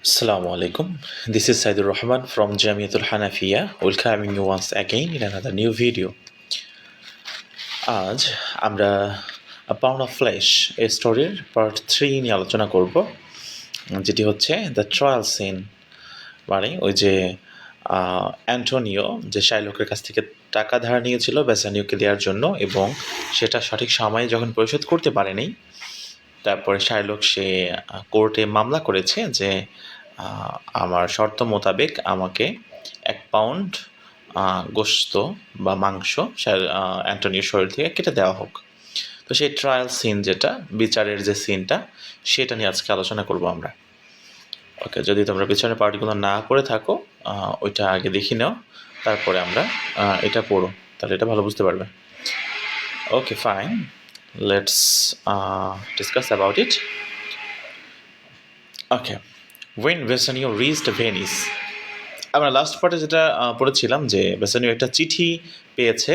Assalamu alaikum. This is Saidur Rahman from Jamiatul Hanafiya, welcoming you once again in another new video. আজ আমরা A Pound of Flesh এই স্টোরির part 3 নিয়ে আলোচনা করব, যেটি হচ্ছে দ্য ট্রায়াল সিন। মানে ওই যে অ্যান্টোনিও যে শাইলকের কাছ থেকে টাকা ধার নিয়েছিল বেসানিওকে দেওয়ার জন্য, এবং সেটা সঠিক সময়ে যখন পরিশোধ করতে পারেনি, তারপরে শাইলক সে কোর্টে মামলা করেছে যে আমার শর্ত মোতাবেক আমাকে 1 পাউন্ড গোশত বা মাংস অ্যান্টোনিওর শরীর থেকে কেটে দেওয়া হোক। তো সেই ট্রায়াল সিন, যেটা বিচারের যে সিনটা, সেটা নিয়ে আজকে আলোচনা করব আমরা। ওকে, যদি তোমরা পিছনের পার্টগুলো না পড়ে থাকো, ওইটা আগে দেখে নাও, তারপরে আমরা এটা পড়ো, তাহলে এটা ভালো বুঝতে পারবে। Okay, fine, let's discuss about it. Okay, when Bassanio reached Venice, আমরা লাস্ট পার্টে যেটা পড়েছিলাম যে বেসানিও একটা চিঠি পেয়েছে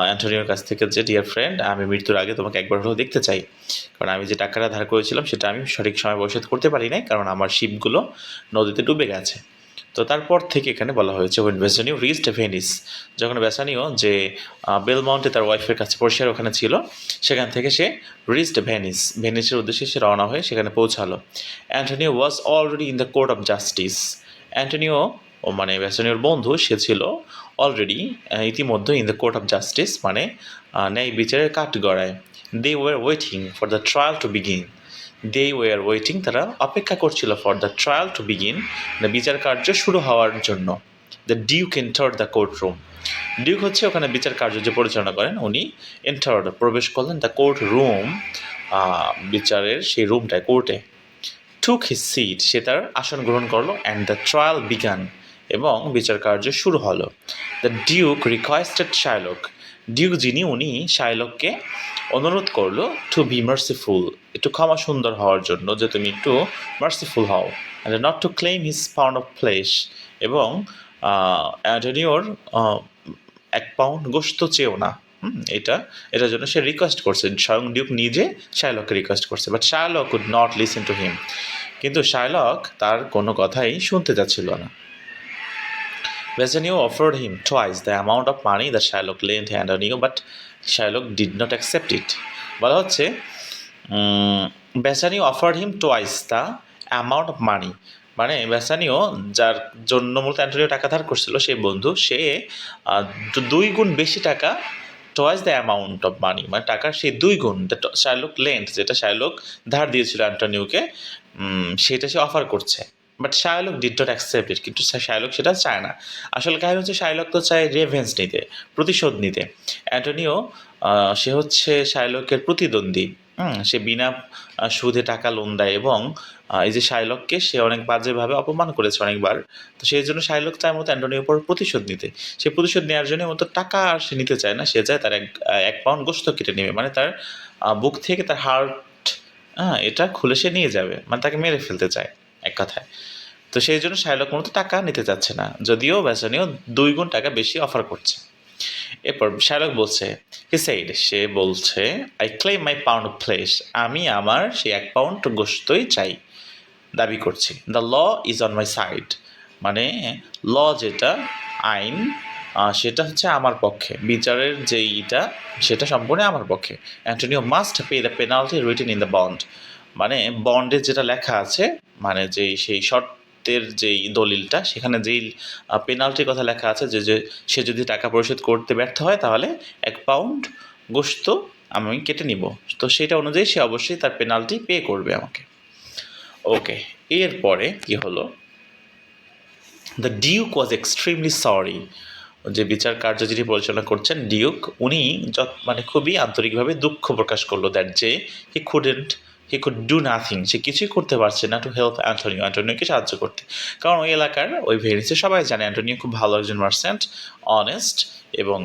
অ্যান্টোনিওর কাছ থেকে, যে ডিয়ার ফ্রেন্ড, আমি মৃত্যুর আগে তোমাকে একবার হলেও দেখতে চাই, কারণ আমি যে টাকাটা ধার করেছিলাম সেটা আমি সঠিক সময় পরিশোধ করতে পারি নাই, কারণ আমার শিপগুলো নদীতে ডুবে গেছে। তো তারপর থেকে এখানে বলা হয়েছে when Bassanio reached Venice, যখন বেসানিও যে বেলমাউন্টে তার ওয়াইফের কাছে পরিষ্কার ওখানে ছিল, সেখান থেকে সে reached Venice, ভেনিসের উদ্দেশ্যে সে রওনা হয়ে সেখানে পৌঁছালো। Antonio was already in the court of justice, Antonio মানে বেসানিওর বন্ধু, সে ছিল অলরেডি ইতিমধ্যে in the court of justice, মানে ন্যায় বিচারের কাঠগড়ায়। They were waiting for the trial to begin, they were waiting, তারা অপেক্ষা করছিল for the trial to begin, মানে বিচার কার্য শুরু হওয়ার জন্য। The duke entered the court room, duke হচ্ছে ওখানে বিচার কার্য যে পরিচালনা করেন উনি, এন্টার্ড প্রবেশ করলেন, দ্য কোর্ট রুম, বিচারের সেই রুমটায়, কোর্টে। টুক হিজ সিট, সে তার আসন গ্রহণ করলো, অ্যান্ড দ্য ট্রায়াল বিগান, এবং বিচার কার্য শুরু হলো। The Duke requested Shylock, Duke যিনি, উনি শাইলককে অনুরোধ করলো টু বি মার্সিফুল, একটু ক্ষমা সুন্দর হওয়ার জন্য, যে তুমি একটু মার্সিফুল হও, and not to claim his pound of flash, এবং অ্যান্টোনিওর 1 পাউন্ড গোশত চেয়েও না। এটার জন্য সে রিকোয়েস্ট করছে, স্বয়ং ডিউক নিজে শাইলককে রিকোয়েস্ট করছে, but Shylock could not listen to him, কিন্তু শাইলক তার কোনো কথাই শুনতে যাচ্ছিল না। Bassanio offered him twice the amount of money that Shylock lent Antonio, but Shylock did not accept it. বলা হচ্ছে Bassanio offered him twice the amount of money, মানে বেসানিও যার জন্য মূলত অ্যান্টোনিও টাকা ধার করছিল, সেই বন্ধু, সে 2 গুণ বেশি টাকা, twice the amount of money, মানে টাকার সেই 2 গুণ শাইলক লেন্ট, যেটা শাইলক ধার দিয়েছিল অ্যান্টোনিওকে, সেটা সে অফার করছে। But Shylock did not accept it, কিন্তু শাইলক সেটা চায় না। আসলে কাহিনী হচ্ছে শাইলক তো চায় রেভেন্স নিতে, প্রতিশোধ নিতে। অ্যান্টোনিও সে হচ্ছে শাইলকের প্রতিদ্বন্দ্বী, সে বিনা সুদে টাকা লোন দেয়, এবং এই যে শাইলককে সে অনেক বাজেভাবে অপমান করেছে অনেকবার। তো সেই জন্য শাইলক চায় মতো অ্যান্টোনিওর উপর প্রতিশোধ নিতে। সে প্রতিশোধ নেওয়ার জন্য মতো টাকা আর সে নিতে চায় না, সে চায় তার 1 পাউন্ড গোশত কেটে নেবে, মানে তার বুক থেকে তার হার্ট, এটা খুলে সে নিয়ে যাবে, মানে তাকে মেরে ফেলতে চায় এক কথায়। তো সেই জন্য শাইলক মূলত টাকা নিতে চাচ্ছে না, যদিও বেসানিও 2 গুণ টাকা বেশি অফার করছে। এরপর শাইলক বলছে, সে বলছে, I claim my pound of flesh, আমি আমার সেই 1 পাউন্ড গোশতই চাই, দাবি করছি। The law is on my side, মানে ল যেটা, আইন, সেটা হচ্ছে আমার পক্ষে, বিচারের যে ইটা, সেটা সম্পূর্ণ আমার পক্ষে। Antonio must pay the penalty written in the bond, মানে বন্ডে যেটা লেখা আছে, মানে সেই শর্তের যেই দলিলটা, সেখানে যেই পেনাল্টির কথা লেখা আছে, যে সে যদি টাকা পরিশোধ করতে ব্যর্থ হয়, তাহলে 1 পাউন্ড গোশত আমি কেটে নিব, তো সেটা অনুযায়ী সে অবশ্যই তার পেনাল্টি পে করবে আমাকে। ওকে, এরপরে কি হলো, the Duke was extremely sorry, যে বিচার কার্য যিনি পরিচালনা করছেন ডিউক, উনি মানে খুবই আন্তরিকভাবে দুঃখ প্রকাশ করলো, দ্যাট যে হি কুড ডু নাথিং, সে কিছুই করতে পারছে না টু হেল্প অ্যান্টোনিওকে সাহায্য করতে, কারণ ওই এলাকার, ওই ভেনিসে সবাই জানে অ্যান্টোনিও খুব ভালো একজন মার্চেন্ট, অনেস্ট, এবং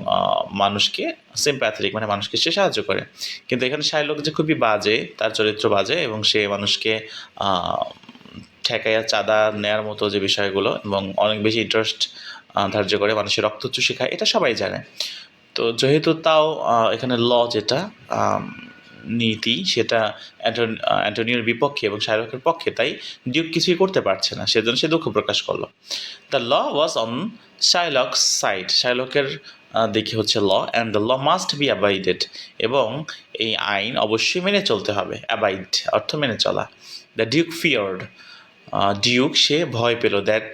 মানুষকে সিম্প্যাথেটিক, মানে মানুষকে সে সাহায্য করে। কিন্তু এখানে শাইলক যে খুবই বাজে, তার চরিত্র বাজে, এবং সে মানুষকে ঠেকাইয়া চাঁদা নেওয়ার মতো যে বিষয়গুলো, এবং অনেক বেশি ইন্টারেস্ট ধার্য করে, মানুষের রক্ত চুষে খায়, এটা সবাই জানে। তো যেহেতু তাও এখানে ল যেটা, নীতি সেটা অ্যান্টোনিওর বিপক্ষে এবং শার্লকের পক্ষে, তাই ডিউক কিছুই করতে পারছে না, সেজন্য সে দুঃখ প্রকাশ করলো। The law was on Shylock's side, শার্লকের দিকে হচ্ছে law, and the law must be abided, এবং এই আইন অবশ্যই মেনে চলতে হবে। অ্যাবাইড অর্থ মেনে চলা। দ্য ডিউক ফিয়ার্ড, ডিউক সে ভয় পেল, that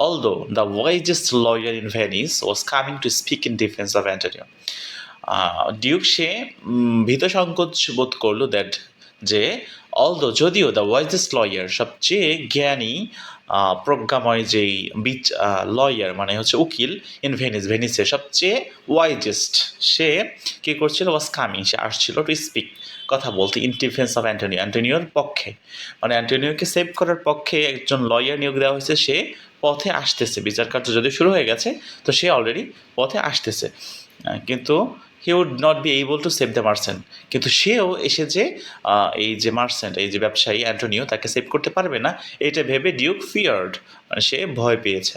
although the wisest lawyer in Venice was coming to speak in defence of Antonio. Duke সে ভীত সংকোচ বোধ করলো, দ্যাট যে অলদো যদিও দ্য ওয়াইজেস্ট লয়ার সবচেয়ে জ্ঞানী প্রজ্ঞাময় যেই লয়ার মানে হচ্ছে উকিল ইন ভেনিসের সবচেয়ে ওয়াইজেস্ট, সে কী করছিল, ওয়াজ কামিং সে আসছিল টু স্পিক কথা বলতে ইন ডিফেন্স অফ অ্যান্টোনিওর পক্ষে, মানে অ্যান্টোনিওকে সেভ করার পক্ষে একজন লয়ার নিয়োগ দেওয়া হয়েছে, সে পথে আসতেছে, বিচার কার্য যদি শুরু হয়ে গেছে তো সে অলরেডি পথে আসতেছে, কিন্তু he would not be able to save the merchant, কিন্তু সেও এসে যে এই যে মার্চেন্ট এই যে ব্যবসায়ী অ্যান্টোনিও তাকে সেভ করতে পারবে না, এটা ভেবে ডিউক ফিয়ার্ড, মানে সে ভয় পেয়েছে।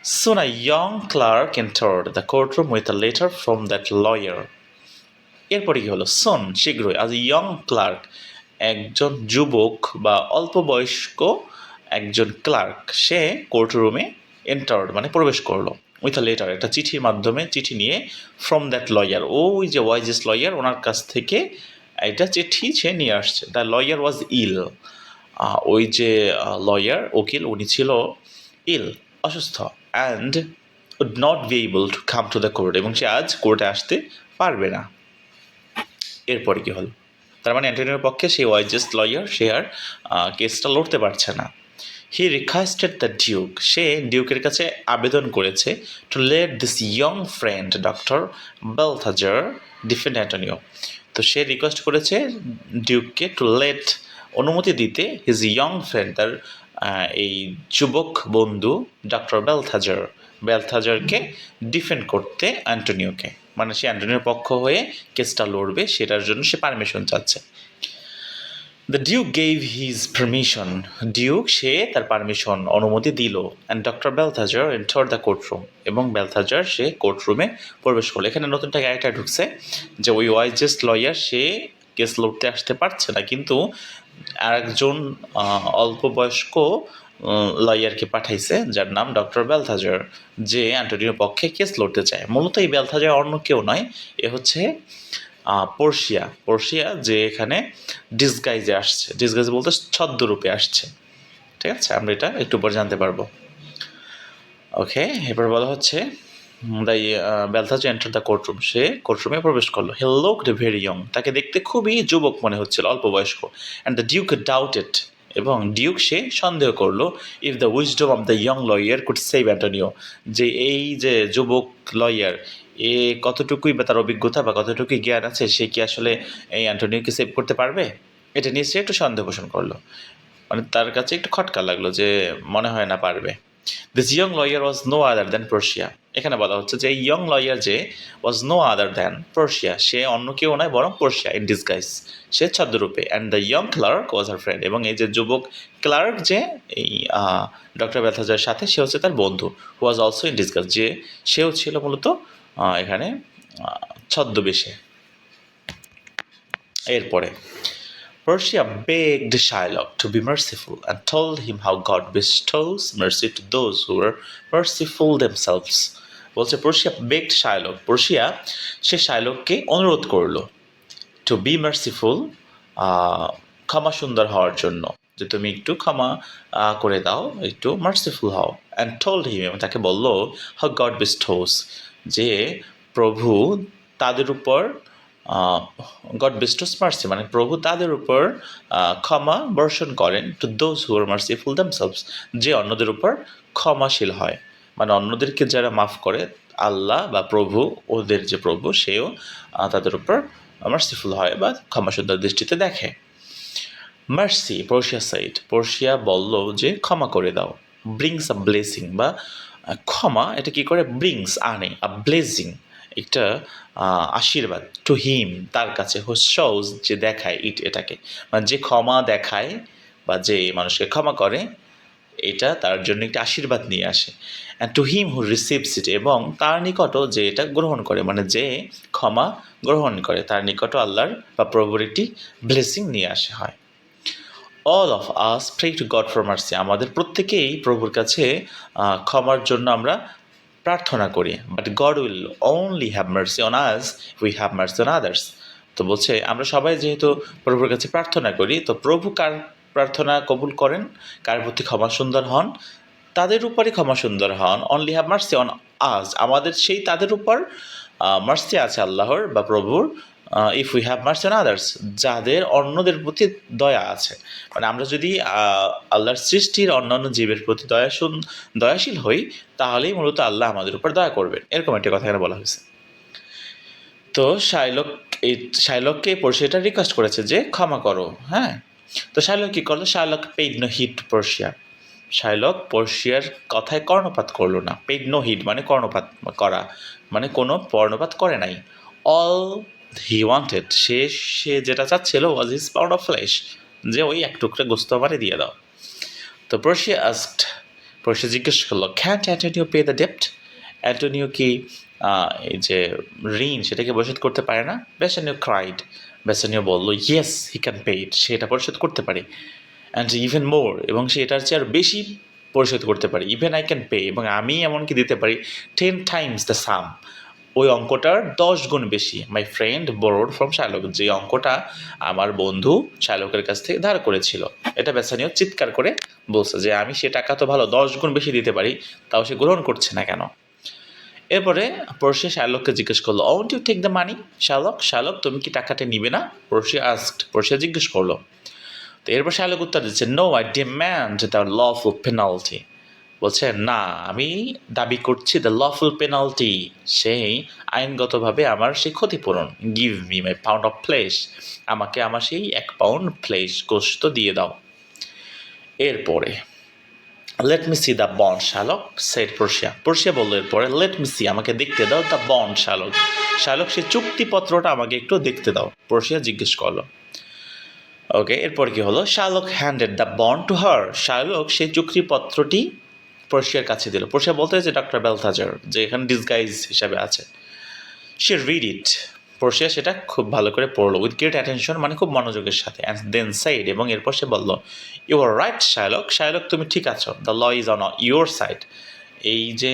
Soon a young clerk entered the courtroom with a letter from that lawyer. এরপরে কি হলো, সোন শীঘ্রই, আজ ইয়ং ক্লার্ক একজন যুবক বা অল্প বয়স্ক একজন ক্লার্ক, সে কোর্টরুমে এন্টার্ড মানে প্রবেশ করলো, উইথ আ লেটার একটা চিঠির মাধ্যমে, চিঠি নিয়ে, ফ্রম দ্যাট লয়ার ওই যে ওয়াইজেস্ট লয়ার ওনার কাছ থেকে একটা চিঠি সে নিয়ে আসছে। দ্য লয়ার ওয়াজ ইল, ওই যে লয়ার উকিল উনি ছিল ইল অসুস্থ, and would not be able to come to the court, এবং সে আজ কোর্টে আসতে পারবে না। এরপরে কি হলো, তার মানে অ্যান্টোনিওর পক্ষে সেই ওয়াইজেস্ট লয়ার সে আর কেসটা লড়তে পারছে না। হি রিকোয়েস্টেড দ্য ডিউক, সে ডিউকের কাছে আবেদন করেছে to let this young friend doctor Balthasar defend Antonio. তো সে রিকোয়েস্ট করেছে ডিউককে টু লেট অনুমতি দিতে হিজ ইয়ং ফ্রেন্ড তার এই যুবক বন্ধু ডক্টর বেলথাজারকে ডিফেন্ড করতে অ্যান্টোনিওকে, মানে সে অ্যান্টোনিওর পক্ষ হয়ে কেসটা লড়বে, সেটার জন্য সে পারমিশন চাচ্ছে। The duke gave his permission, duke সে তার পারমিশন অনুমতি দিল, and doctor Balthasar enter the courtroom, এবং বেলথাজার সে কোর্টরুমে প্রবেশ করলো। এখানে নতুন একটা ক্যারেক্টার ঢুকছে যে ওই ওয়াইজেস্ট লয়ার সে কেস লড়তে আসতে পারছে না, কিন্তু আরেকজন অল্প বয়স্ক লয়ারকে পাঠাইছে যার নাম ডক্টর বেলথাজার, যে অ্যান্টোনিওর পক্ষে কেস লড়তে চায়। মূলত এই বেলথাজার অন্য কেউ নয়, এ হচ্ছে পর্শিয়া যে এখানে ডিসগাইজে আসছে, ডিসগাইজ বলতে ছদ্মরূপে আসছে। ঠিক আছে, আমরা এটা একটু পরে জানতে পারবো। ওকে, এবার বলা হচ্ছে দ্য বেলথাজার এন্টার দ্য কোর্টরুম, সে কোর্টরুমে প্রবেশ করলো। হি লুকড ভেরি ইয়ং, তাকে দেখতে খুবই যুবক মনে হচ্ছিল, অল্প বয়স্ক। অ্যান্ড দ্য ডিউক ডাউটেড, এবং ডিউক সে সন্দেহ করলো, if the wisdom of the young lawyer could save Antonio, যে এই যে যুবক লয়ার এ কতটুকুই বা তার অভিজ্ঞতা বা কতটুকুই জ্ঞান আছে, সে কি আসলে এই অ্যান্টোনিওকে সেভ করতে পারবে, এটা নিয়ে সে একটু সন্দেহ পোষণ করলো, মানে তার কাছে একটু খটকা লাগলো যে মনে হয় না পারবে। This young lawyer was no other than Portia, এখানে বলা হচ্ছে যে এই ইয়ং লয়ার যে was no other than Portia, সে অন্য কেউ নয় বরং পর্শিয়া ইন ডিসগাইজ, সে ছদ্মরূপে। And the young clerk was her friend, এবং এই যে যুবক ক্লার্ক যে এই ডক্টর বেলথাজারের সাথে, সে হচ্ছে তার বন্ধু, হু ওয়াজ অলসো ইন ডিসগাইজ, যে সেও ছিল মূলত এখানে ছদ্মবেশে। এরপরে Portia begged Shylock to be merciful and told him how God bestows mercy to those who are merciful themselves. বলছে Portia begged Shylock, Portia সে শাইলককে অনুরোধ করলো টু বি মার্সিফুল, ক্ষমা সুন্দর হওয়ার জন্য, যে তুমি একটু ক্ষমা করে দাও, একটু মার্সিফুল হও। অ্যান্ড টোল্ড হিম, এবং তাকে বললো হাউ গড বেস্টোস, যে প্রভু তাদের উপর গড বেস্টোস মার্সি, মানে প্রভু তাদের উপর ক্ষমা বর্ষণ করেন, to those who are merciful themselves, যে অন্যদের উপর ক্ষমাশীল হয়, মানে অন্যদেরকে যারা মাফ করে, আল্লাহ বা প্রভু, ওদের যে প্রভু সেও তাদের উপর মার্সিফুল হয় বা ক্ষমা সুন্দর দৃষ্টিতে দেখে। মার্সি, পর্শিয়া সাইড, পর্শিয়া বলল যে ক্ষমা করে দাও। ব্রিংস আ ব্লেসিং, বা ক্ষমা এটা কি করে, ব্রিংস আনে, আ ব্লেসিং একটা আশীর্বাদ, টু হিম তার কাছে, শোজ যে দেখায়, এটাকে মানে যে ক্ষমা দেখায় বা যে মানুষকে ক্ষমা করে, এটা তার জন্য একটি আশীর্বাদ নিয়ে আসে। And to him who receives it, এবং তার নিকটও যে এটা গ্রহণ করে, মানে যে ক্ষমা গ্রহণ করে, তার নিকটও আল্লাহর বা প্রভুর একটি ব্লেসিং নিয়ে আসে হয়। All of us pray to God for mercy, আমাদের প্রত্যেকেই প্রভুর কাছে ক্ষমার জন্য আমরা প্রার্থনা করি। But God will only have mercy on us we have mercy on others. তো বলছে আমরা সবাই যেহেতু প্রভুর কাছে প্রার্থনা করি, তো প্রভু কার প্রার্থনা কবুল করেন, কার প্রতি ক্ষমা সুন্দর হন, তাদের উপরই ক্ষমা সুন্দর হন। Only have mercy on us, আমাদের সেই তাদের উপর মার্সি আছে আল্লাহর বা প্রভুর। If we have mercy on others, যাদের অন্যদের প্রতি দয়া আছে, মানে আমরা যদি আল্লাহর সৃষ্টির অন্যান্য জীবের প্রতি দয়াশীল হই, তাহলেই মূলত আল্লাহ আমাদের উপর দয়া করবেন, এরকম একটা কথা এখানে বলা হয়েছে। তো শাইলককে পর্ষিয়াটা রিকোয়েস্ট করেছে যে ক্ষমা করো, হ্যাঁ। তো শাইলক কী করলো? Shylock paid no heed to Portia, Shylock পর্ষিয়ার কথায় কর্ণপাত করলো না। পেইড নো হিট মানে কর্ণপাত করা, মানে কোনো কর্ণপাত করে নাই। অল হি ওয়ান্টেড, সে যেটা চাচ্ছিল was his pound of flash, যে ওই এক টুকরা গোস্ত আমারে দিয়ে দাও। তো পর্ষিয়া জিজ্ঞেস করলো, ক্যান্ট অ্যান্টোনিও পে দ্য ডেপ্ট, অ্যান্টোনিও কি এই যে ঋণ সেটাকে পরিশোধ করতে পারে না? বেসানিও ক্রাইড, বেসানিও বললো ইয়েস হি ক্যান পে ইট, সে এটা পরিশোধ করতে পারে। অ্যান্ড ইভেন মোর, এবং সে এটার চেয়ে আরও বেশি পরিশোধ করতে পারি। ইভেন আই ক্যান পে, এবং আমি এমনকি দিতে পারি 10 times দ্য সাম, ওই অঙ্কটার 10 গুণ বেশি। My friend borrowed from Shylock, যে অঙ্কটা আমার বন্ধু শাইলকের কাছ থেকে ধার করেছিল। এটা বেসানিও চিৎকার করে বলছে যে আমি সে টাকা তো ভালো 10 গুণ বেশি দিতে পারি, তাও সে গ্রহণ করছে না কেন? এরপরে পর্ষিয়া শাইলককে জিজ্ঞেস করলো, won't you take the money? Shylock তুমি কি টাকাটা নিবে না? পর্ষিয়া জিজ্ঞেস করলো। তো এরপর শাইলক উত্তর দিচ্ছে, no I demand the lawful penalty, বলছে না, আমি দাবি করছি দ্য লফুল পেনাল্টি, সেই আইনগতভাবে আমার সেই ক্ষতিপূরণ। Give me my pound of flash, আমাকে আমার সেই 1 পাউন্ড ফ্লেশ গোশত দিয়ে দাও। এরপরে let me see the bond Shylock said Portia বললো এরপরে, লেট মি সি, আমাকে দেখতে দাও, দ্য বন্ড শাইলক সেই চুক্তিপত্রটা আমাকে একটু দেখতে দাও, পর্ষিয়া জিজ্ঞেস করলো। ওকে, এরপর কি হলো? Shylock handed the bond to her, Shylock সেই চুক্তিপত্রটি পর্ষিয়ার কাছে দিল। পর্ষিয়া বলতে যে ডক্টর বেলথাজার, যে এখানে ডিসগাইজ হিসাবে আছে, সে রিড ইট, পর্ষিয়া সেটা খুব ভালো করে পড়লো, উইথ গ্রেট অ্যাটেনশন, মানে খুব মনোযোগের সাথে। অ্যান্ড দেন সাইড, এবং এরপর সে বলল, ইউ আর রাইট শাইলক তুমি ঠিক আছো, the law is on your side, এই যে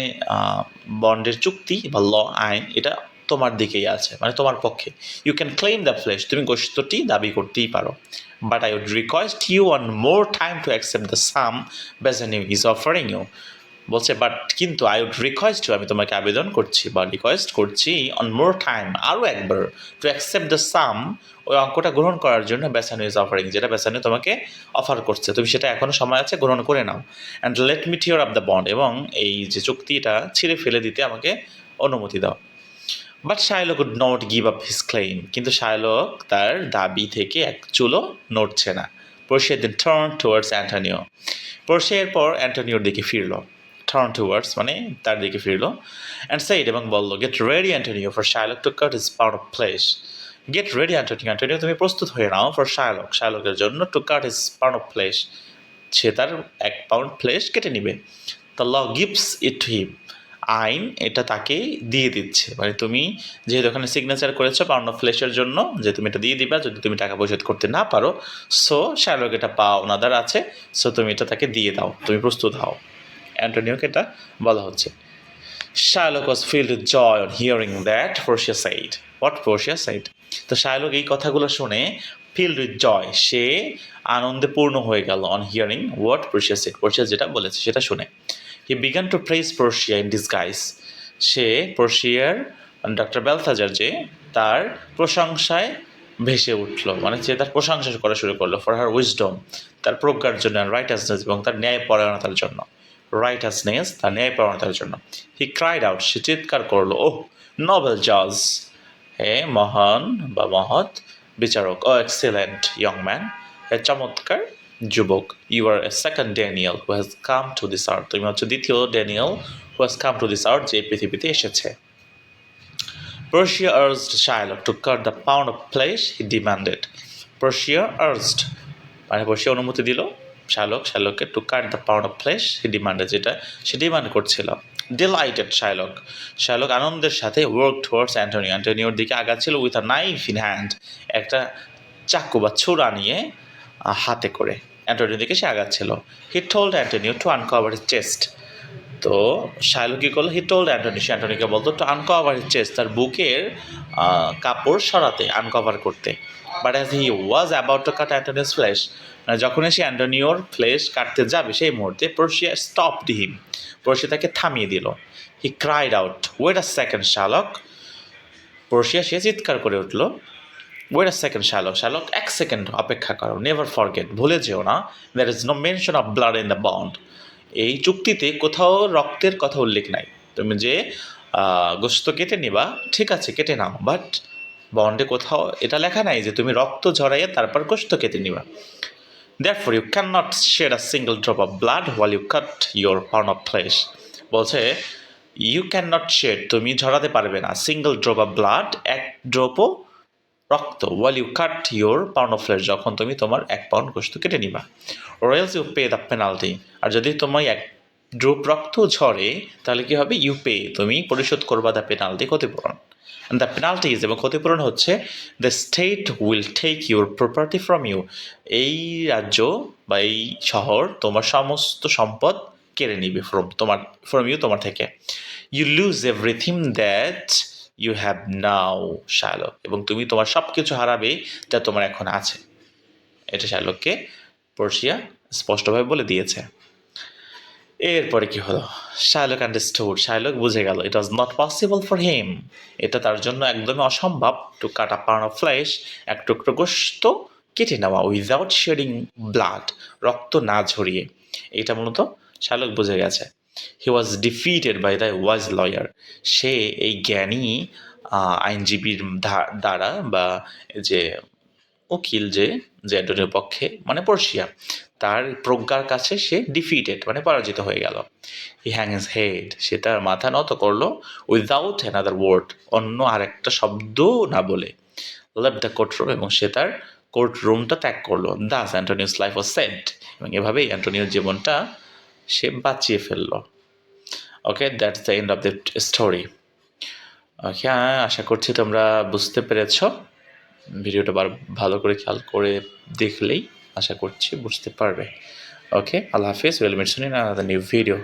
বন্ডের চুক্তি বা ল আইন, এটা তোমার দিকেই আছে, মানে তোমার পক্ষে। You can claim the flesh, তুমি গোশতটি দাবি করতেই পারো। But I would request you on more time to accept the sum Bassanio is offering you, বলছে বাট কিন্তু আই উড রিকোয়েস্ট ইউ, আমি তোমাকে আবেদন করছি বা রিকোয়েস্ট করছি, অন মোর টাইম, আরও একবার, টু অ্যাকসেপ্ট দ্য সাম, ওই অঙ্কটা গ্রহণ করার জন্য বেসানিউ ইজ অফারিং, যেটা বেসানিউ তোমাকে অফার করছে, তুমি সেটা এখনও সময় আছে, গ্রহণ করে নাও। And let me tear up the bond, এবং এই যে চুক্তিটা ছিঁড়ে ফেলে দিতে আমাকে অনুমতি দাও। But Shylock would not give up his claim, কিন্তু শাইলক তার দাবি থেকে এক চুলও নড়ছে না। Portia then turn towards Antonio, Portia এরপর অ্যান্টোনিওর দিকে ফিরল, টার্ন টুয়ার্ডস মানে তার দিকে ফিরল। অ্যান্ড সেইড, এবং বলল, get ready Antonio for Shylock to cut his pound of flesh, get ready Antonio তুমি প্রস্তুত হয়ে নাও, ফর শাইলকের জন্য, to cut his pound of flesh, সে তার 1 পাউন্ড ফ্লেশ কেটে নিবে। The law gives it to him, আইন এটা তাকে দিয়ে দিচ্ছে, মানে তুমি যেহেতু ওখানে সিগনেচার করেছো পাউন্ড অফ ফ্লেশের জন্য, যে তুমি এটা দিয়ে দিবা যদি তুমি টাকা পরিশোধ করতে না পারো, সো শাইলক এটা পাওনাদার আছে, সো তুমি এটা তাকে দিয়ে দাও, তুমি প্রস্তুত হও। অ্যান্টোনিওকে এটা বলা হচ্ছে। Shylock was filled with joy on hearing that Portia said, what Portia said, তো শাইলক এই কথাগুলো শুনে ফিল্ড উইথ জয়, সে আনন্দে পূর্ণ হয়ে গেল, on hearing what Portia said, Portia যেটা বলেছে সেটা শুনে। He began to praise Portia in disguise, সে পর্ষিয়ার ডক্টর বেলথাজার যে তার প্রশংসায় ভেসে উঠল, মানে যে তার প্রশংসা করা শুরু করলো, ফর হার উইজডম, তার প্রজ্ঞার জন্য, রাইটাসনেস, এবং তার ন্যায়পরায়ণতার জন্য, রাইটাসনেস তার ন্যায়পরায়ণতার জন্য। হি ক্রাইড আউট, সে চিৎকার করলো, ওহ নোবেল জাজ, হে মহান বা মহৎ বিচারক, ও এক্সেলেন্ট ইয়ং ম্যান, হে চমৎকার যুবক, you are a second Daniel who has come to this earth, তুমি হচ্ছে দ্বিতীয় Daniel who has come to this earth, যে পৃথিবীতে এসেছে। Persia urged Shylock to cut the pound of flesh he demanded. Persia urged, মানে Portia অনুমতি দিল শার্লককে to cut the pound of flesh he demanded, যেটা সে ডিমান্ড করছিল। ডিলাইটেড শার্লক আনন্দের সাথে ওয়ার্ক টুয়ার্ডস অ্যান্টোনিওর দিকে আগাচ্ছিল with a knife in hand, একটা চাকু বা ছুরা নিয়ে হাতে করে অ্যান্টোনিওর দিকে সে আগাচ্ছিল। He told Antonio to uncover his chest, তো শার্লক কী করলো, হি টোল্ড অ্যান্টোনিওকে বলতো টু আনকভার হিজ চেস্ট, তার বুকের কাপড় সরাতে, আনকভার করতে। But as he was about to cut Antonio's flesh, যখনই সে অ্যান্টোনিওর ফ্লেশ কাটতে যাবে সেই মুহূর্তে পোর্শিয়া স্টপড হিম, পোর্শিয়া তাকে থামিয়ে দিল। He cried out, wait a second Shylock, Portia সে চিৎকার করে উঠল, ওয়েট আ সেকেন্ড শার্লক এক সেকেন্ড অপেক্ষা করো, নেভার ফরগেট, ভুলে যেও না, there is no mention of blood in the bond, এই চুক্তিতে কোথাও রক্তের কথা উল্লেখ নাই। তুমি যে গোশত কেটে নিবা, ঠিক আছে কেটে নাও, বাট বন্ডে কোথাও এটা লেখা নাই যে তুমি রক্ত ঝরাইয়া তারপর গোশত কেটে নিবা। Therefore you cannot shed a single drop of blood while you cut your pound of flesh, বলছে ইউ ক্যান নট শেড, তুমি ঝরাতে পারবে না, সিঙ্গল ড্রপ অফ ব্লাড, এক ড্রপও রক্ত, while you cut your pound of flesh, যখন তুমি তোমার 1 পাউন্ড গোশত কেটে নিবা, or else you pay the penalty, আর যদি তোমার 1 ড্রপ রক্ত ঝরে তাহলে কি হবে, ইউ পে, তুমি পরিশোধ করবা দ্য পেনাল্টি, ক্ষতিপূরণ। অ্যান্ড দ্য পেনাল্টি ইজ, এবং ক্ষতিপূরণ হচ্ছে the state will take your property from you, এই রাজ্য বা এই শহর তোমার সমস্ত সম্পদ কেড়ে নিবে, ফ্রম ইউ, তোমার থেকে। You lose everything that you have now Shylock, এবং তুমি তোমার সব কিছু হারাবে যা তোমার এখন আছে। এটা শার্লককে পোর্শিয়া স্পষ্টভাবে বলে দিয়েছে। এরপরে কি হলো, শার্লক আন্ডারস্টুড, শার্লক বুঝে গেল, it was not possible for him, এটা তার জন্য একদমই অসম্ভব, to cut a pound of flesh, এক টুকরো গোশত কেটে নেওয়া, উইদাউট শেডিং ব্লাড, রক্ত না ঝরিয়ে। এটা মূলত শার্লক বুঝে গেছে। He was defeated by the wise lawyer, সে এই জ্ঞানী আইনজীবীর দ্বারা, বা যে উকিল যে অ্যান্টোনিওর পক্ষে, মানে পোর্শিয়া, তার প্রজ্ঞার কাছে সে ডিফিটেড মানে পরাজিত হয়ে গেল। হি হ্যাং হিজ হেড, সে তার মাথা নত করলো, উইদাউট অ্যানাদার ওয়ার্ড, অন্য আরেকটা শব্দ না বলে, লেফট দ্য কোর্টরুম, এবং সে তার কোর্টরুমটা ত্যাগ করলো। Thus Antonio's life was saved, এবং এভাবেই অ্যান্টোনিওর জীবনটা সে বাঁচিয়ে ফেললো। Okay, that's the end of the story. Okay, আশা করছি তোমরা বুঝতে পেরেছ। ভিডিওটা ভালো করে খেয়াল করে দেখলেই আশা করছি বুঝতে পারবে। ওকে, আল্লাহ হাফিজ, we'll meet soon in another new video.